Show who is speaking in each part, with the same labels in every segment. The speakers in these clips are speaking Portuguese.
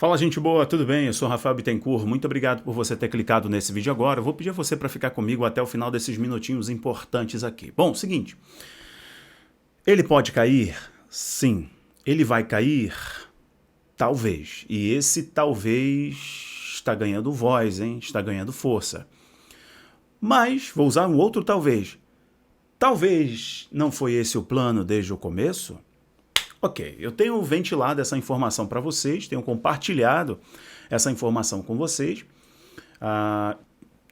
Speaker 1: Fala, gente boa, tudo bem? Eu sou o Rafael Bittencourt, muito obrigado por você ter clicado nesse vídeo agora. Eu vou pedir a você para ficar comigo até o final desses minutinhos importantes aqui. Bom, seguinte, ele pode cair? Sim. Ele vai cair? Talvez. E esse talvez está ganhando voz, hein? Está ganhando força. Mas, vou usar um outro talvez. Talvez não foi esse o plano desde o começo? Ok, eu tenho ventilado essa informação para vocês, tenho compartilhado essa informação com vocês,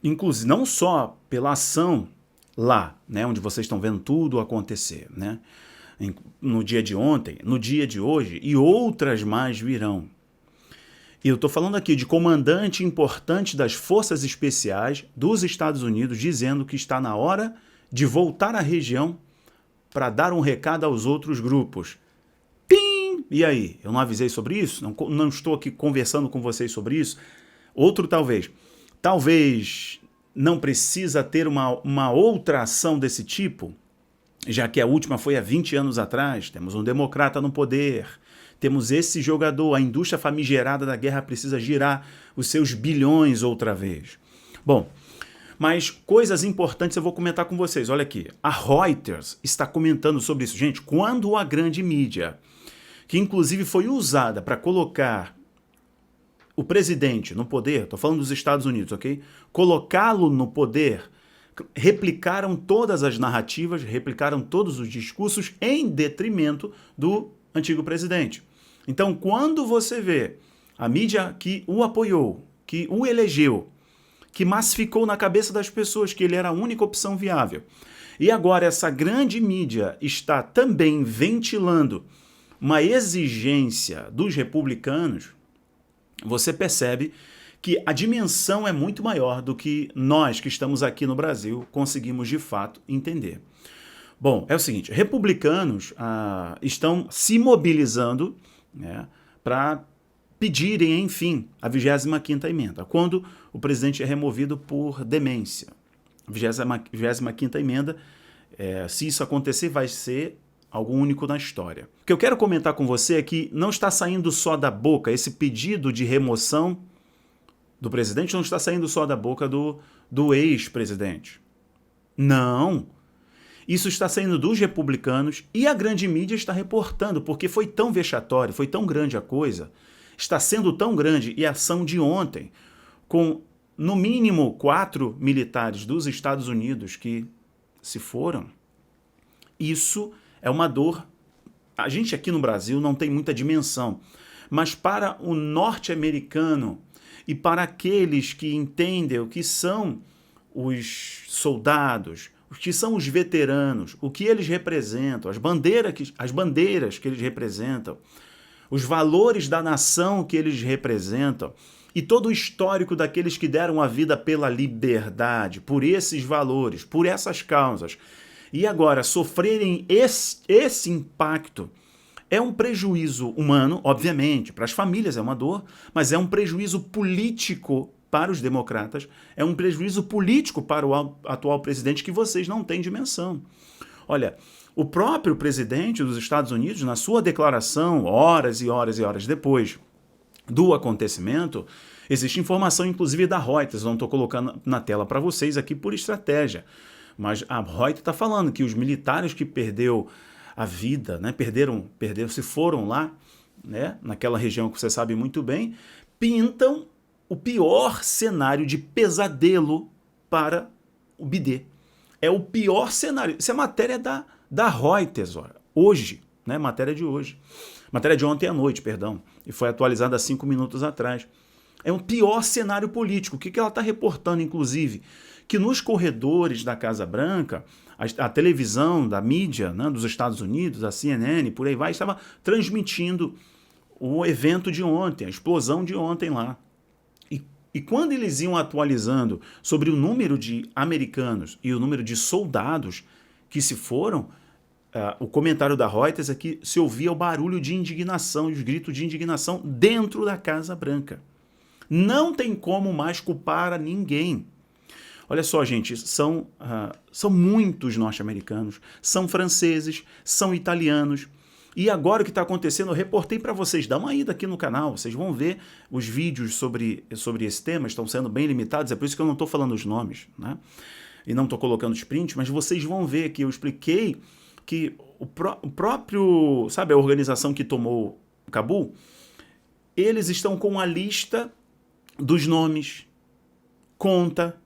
Speaker 1: inclusive não só pela ação lá, né, onde vocês estão vendo tudo acontecer, né, no dia de ontem, no dia de hoje, e outras mais virão. E eu estou falando aqui de comandante importante das Forças Especiais dos Estados Unidos dizendo que está na hora de voltar à região para dar um recado aos outros grupos. E aí, eu não avisei sobre isso? Não estou aqui conversando com vocês sobre isso? Outro talvez. Talvez não precisa ter uma outra ação desse tipo, já que a última foi há 20 anos atrás. Temos um democrata no poder. Temos esse jogador. A indústria famigerada da guerra precisa girar os seus bilhões outra vez. Bom, mas coisas importantes eu vou comentar com vocês. Olha aqui, a Reuters está comentando sobre isso. Gente, quando a grande mídia, que inclusive foi usada para colocar o presidente no poder, estou falando dos Estados Unidos, ok? Colocá-lo no poder, replicaram todas as narrativas, replicaram todos os discursos em detrimento do antigo presidente. Então, quando você vê a mídia que o apoiou, que o elegeu, que massificou na cabeça das pessoas que ele era a única opção viável, e agora essa grande mídia está também ventilando uma exigência dos republicanos, você percebe que a dimensão é muito maior do que nós que estamos aqui no Brasil conseguimos de fato entender. Bom, é o seguinte, republicanos estão se mobilizando, né, para pedirem, enfim, a 25ª emenda, quando o presidente é removido por demência. A 25ª emenda, se isso acontecer, vai ser algo único na história. O que eu quero comentar com você é que não está saindo só da boca, esse pedido de remoção do presidente não está saindo só da boca do ex-presidente. Não. Isso está saindo dos republicanos e a grande mídia está reportando, porque foi tão vexatório, foi tão grande a coisa, está sendo tão grande, e a ação de ontem, com no mínimo 4 militares dos Estados Unidos que se foram, isso é uma dor. A gente aqui no Brasil não tem muita dimensão, mas para o norte-americano e para aqueles que entendem o que são os soldados, o que são os veteranos, o que eles representam, as bandeiras que eles representam, os valores da nação que eles representam e todo o histórico daqueles que deram a vida pela liberdade, por esses valores, por essas causas, e agora sofrerem esse impacto é um prejuízo humano, obviamente, para as famílias é uma dor, mas é um prejuízo político para os democratas, é um prejuízo político para o atual presidente que vocês não têm dimensão. Olha, o próprio presidente dos Estados Unidos, na sua declaração, horas e horas e horas depois do acontecimento, existe informação inclusive da Reuters, não estou colocando na tela para vocês aqui por estratégia, mas a Reuters está falando que os militares que perdeu a vida, né, se foram lá, né, naquela região que você sabe muito bem, pintam o pior cenário de pesadelo para o BD. É o pior cenário. Isso é matéria da Reuters, hoje, né, matéria de hoje. Matéria de ontem à noite, perdão, e foi atualizada há 5 minutos atrás. É um pior cenário político. O que ela está reportando, inclusive? Que nos corredores da Casa Branca, a televisão da mídia, né, dos Estados Unidos, a CNN, por aí vai, estava transmitindo o evento de ontem, a explosão de ontem lá. E quando eles iam atualizando sobre o número de americanos e o número de soldados que se foram, o comentário da Reuters é que se ouvia o barulho de indignação, os gritos de indignação dentro da Casa Branca. Não tem como mais culpar a ninguém. Olha só, gente, são muitos norte-americanos, são franceses, são italianos, E agora o que está acontecendo, eu reportei para vocês, dá uma ida aqui no canal, vocês vão ver os vídeos sobre esse tema, estão sendo bem limitados, é por isso que eu não estou falando os nomes, né? E não estou colocando os prints, mas vocês vão ver que eu expliquei que o próprio, sabe, a organização que tomou Cabul, eles estão com a lista dos nomes, conta,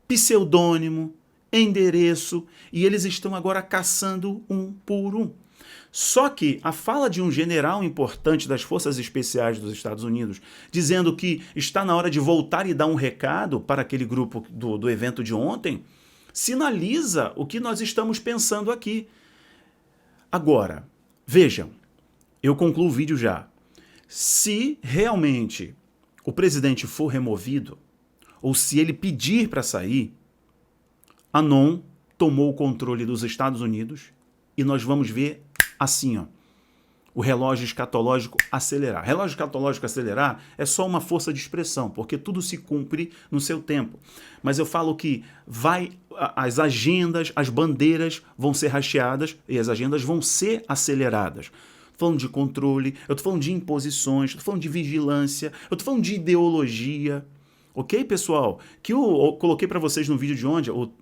Speaker 1: pseudônimo, endereço, e eles estão agora caçando um por um. Só que a fala de um general importante das Forças Especiais dos Estados Unidos, dizendo que está na hora de voltar e dar um recado para aquele grupo do evento de ontem, sinaliza o que nós estamos pensando aqui. Agora, vejam, eu concluo o vídeo já. Se realmente o presidente for removido, ou se ele pedir para sair, Anon tomou o controle dos Estados Unidos e nós vamos ver assim, ó, o relógio escatológico acelerar. Relógio escatológico acelerar é só uma força de expressão, porque tudo se cumpre no seu tempo. Mas eu falo que as agendas, as bandeiras vão ser hasteadas e as agendas vão ser aceleradas. Estou falando de controle, eu estou falando de imposições, estou falando de vigilância, eu estou falando de ideologia. Ok, pessoal? Que eu coloquei para vocês no vídeo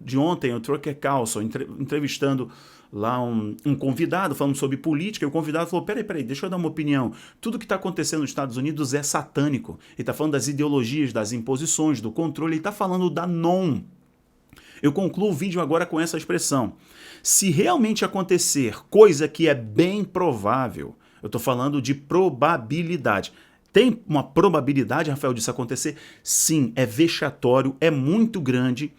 Speaker 1: de ontem, o Tucker Carlson entrevistando lá um convidado falando sobre política, e o convidado falou, peraí, deixa eu dar uma opinião. Tudo que está acontecendo nos Estados Unidos é satânico. Ele está falando das ideologias, das imposições, do controle, ele está falando da NOM. Eu concluo o vídeo agora com essa expressão. Se realmente acontecer coisa que é bem provável, eu estou falando de probabilidade. Tem uma probabilidade, Rafael, disso acontecer? Sim, é vexatório, é muito grande.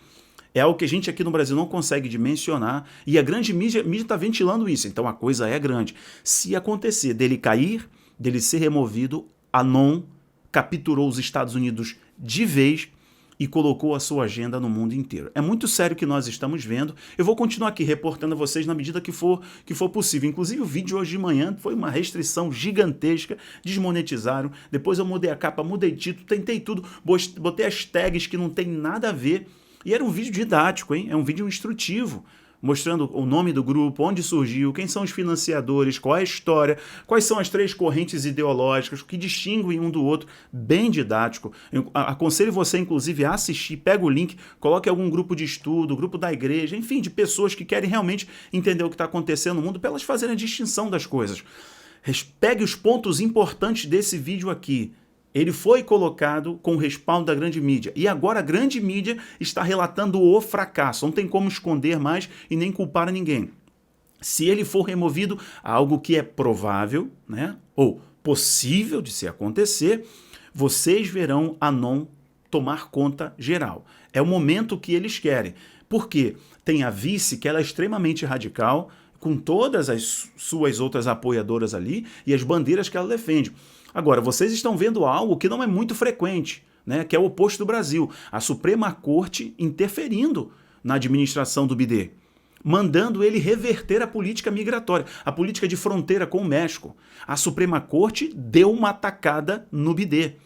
Speaker 1: É algo que a gente aqui no Brasil não consegue dimensionar e a grande mídia está ventilando isso, então a coisa é grande. Se acontecer dele cair, dele ser removido, Anon capturou os Estados Unidos de vez e colocou a sua agenda no mundo inteiro. É muito sério o que nós estamos vendo. Eu vou continuar aqui reportando a vocês na medida que for possível. Inclusive o vídeo hoje de manhã foi uma restrição gigantesca, desmonetizaram. Depois eu mudei a capa, mudei título, tentei tudo, botei as tags que não tem nada a ver. E era um vídeo didático, hein? É um vídeo instrutivo, mostrando o nome do grupo, onde surgiu, quem são os financiadores, qual é a história, quais são as 3 correntes ideológicas, o que distinguem um do outro, bem didático. Eu aconselho você, inclusive, a assistir, pega o link, coloque algum grupo de estudo, grupo da igreja, enfim, de pessoas que querem realmente entender o que está acontecendo no mundo, para elas fazerem a distinção das coisas. Pegue os pontos importantes desse vídeo aqui. Ele foi colocado com o respaldo da grande mídia. E agora a grande mídia está relatando o fracasso. Não tem como esconder mais e nem culpar ninguém. Se ele for removido, algo que é provável, né, ou possível de se acontecer, vocês verão Anon tomar conta geral. É o momento que eles querem. Por quê? Tem a vice, que ela é extremamente radical, com todas as suas outras apoiadoras ali e as bandeiras que ela defende. Agora, vocês estão vendo algo que não é muito frequente, né, que é o oposto do Brasil. A Suprema Corte interferindo na administração do BIDE, mandando ele reverter a política migratória, a política de fronteira com o México. A Suprema Corte deu uma atacada no BIDE.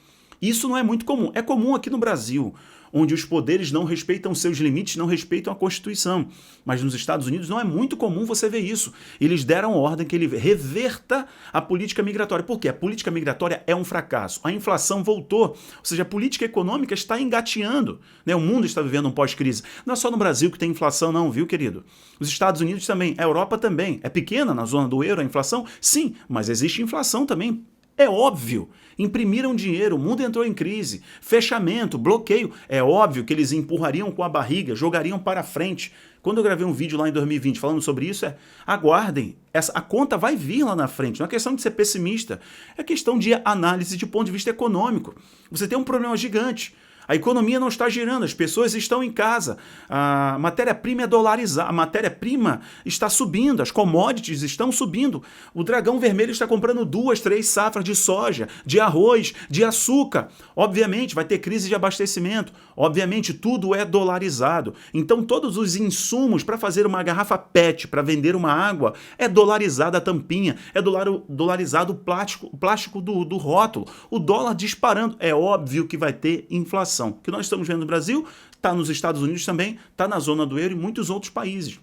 Speaker 1: Isso não é muito comum. É comum aqui no Brasil, onde os poderes não respeitam seus limites, não respeitam a Constituição. Mas nos Estados Unidos não é muito comum você ver isso. Eles deram ordem que ele reverta a política migratória. Por quê? A política migratória é um fracasso. A inflação voltou. Ou seja, a política econômica está engateando, né? O mundo está vivendo um pós-crise. Não é só no Brasil que tem inflação não, viu, querido? Os Estados Unidos também, a Europa também. É pequena na zona do euro a inflação? Sim, mas existe inflação também. É óbvio, imprimiram dinheiro, o mundo entrou em crise, fechamento, bloqueio. É óbvio que eles empurrariam com a barriga, jogariam para frente. Quando eu gravei um vídeo lá em 2020 falando sobre isso, aguardem, a conta vai vir lá na frente. Não é questão de ser pessimista, é questão de análise de ponto de vista econômico. Você tem um problema gigante. A economia não está girando, as pessoas estão em casa, a matéria-prima é dolarizada, a matéria-prima está subindo, as commodities estão subindo. O Dragão Vermelho está comprando 2, 3 safras de soja, de arroz, de açúcar. Obviamente vai ter crise de abastecimento, obviamente tudo é dolarizado. Então todos os insumos para fazer uma garrafa PET, para vender uma água, é dolarizada a tampinha, é dolarizado o plástico do rótulo. O dólar disparando, é óbvio que vai ter inflação. O que nós estamos vendo no Brasil, está nos Estados Unidos também, está na zona do euro e muitos outros países.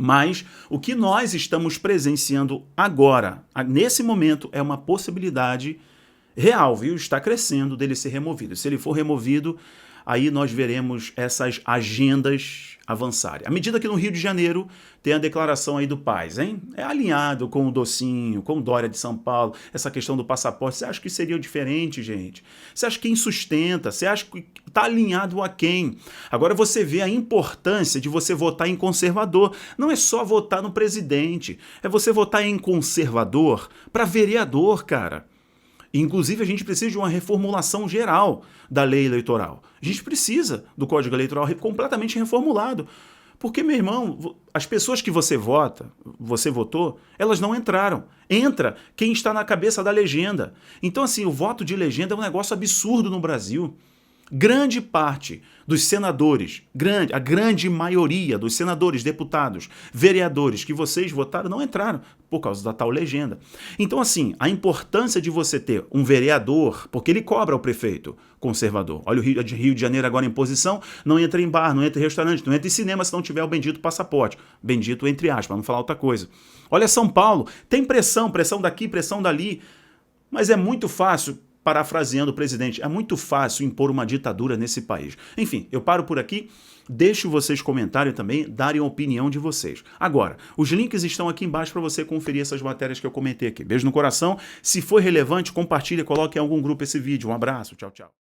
Speaker 1: Mas o que nós estamos presenciando agora, nesse momento, é uma possibilidade real, viu? Está crescendo dele ser removido. Se ele for removido, aí nós veremos essas agendas avançarem. À medida que no Rio de Janeiro tem a declaração aí do Paz, hein? É alinhado com o Docinho, com o Dória de São Paulo, essa questão do passaporte. Você acha que seria diferente, gente? Você acha que quem sustenta? Você acha que está alinhado a quem? Agora você vê a importância de você votar em conservador. Não é só votar no presidente, é você votar em conservador para vereador, cara. Inclusive, a gente precisa de uma reformulação geral da lei eleitoral. A gente precisa do Código Eleitoral completamente reformulado. Porque, meu irmão, as pessoas que você votou, elas não entraram. Entra quem está na cabeça da legenda. Então, assim, o voto de legenda é um negócio absurdo no Brasil. Grande parte dos senadores, a grande maioria dos senadores, deputados, vereadores que vocês votaram não entraram por causa da tal legenda. Então, assim, a importância de você ter um vereador, porque ele cobra ao prefeito conservador. Olha o Rio de Janeiro agora em posição, não entra em bar, não entra em restaurante, não entra em cinema se não tiver o bendito passaporte. Bendito entre aspas, para não falar outra coisa. Olha São Paulo, tem pressão daqui, pressão dali, mas é muito fácil. Parafraseando o presidente, é muito fácil impor uma ditadura nesse país. Enfim, eu paro por aqui, deixo vocês comentarem também, darem a opinião de vocês. Agora, os links estão aqui embaixo para você conferir essas matérias que eu comentei aqui. Beijo no coração, se for relevante, compartilhe, coloque em algum grupo esse vídeo. Um abraço, tchau, tchau.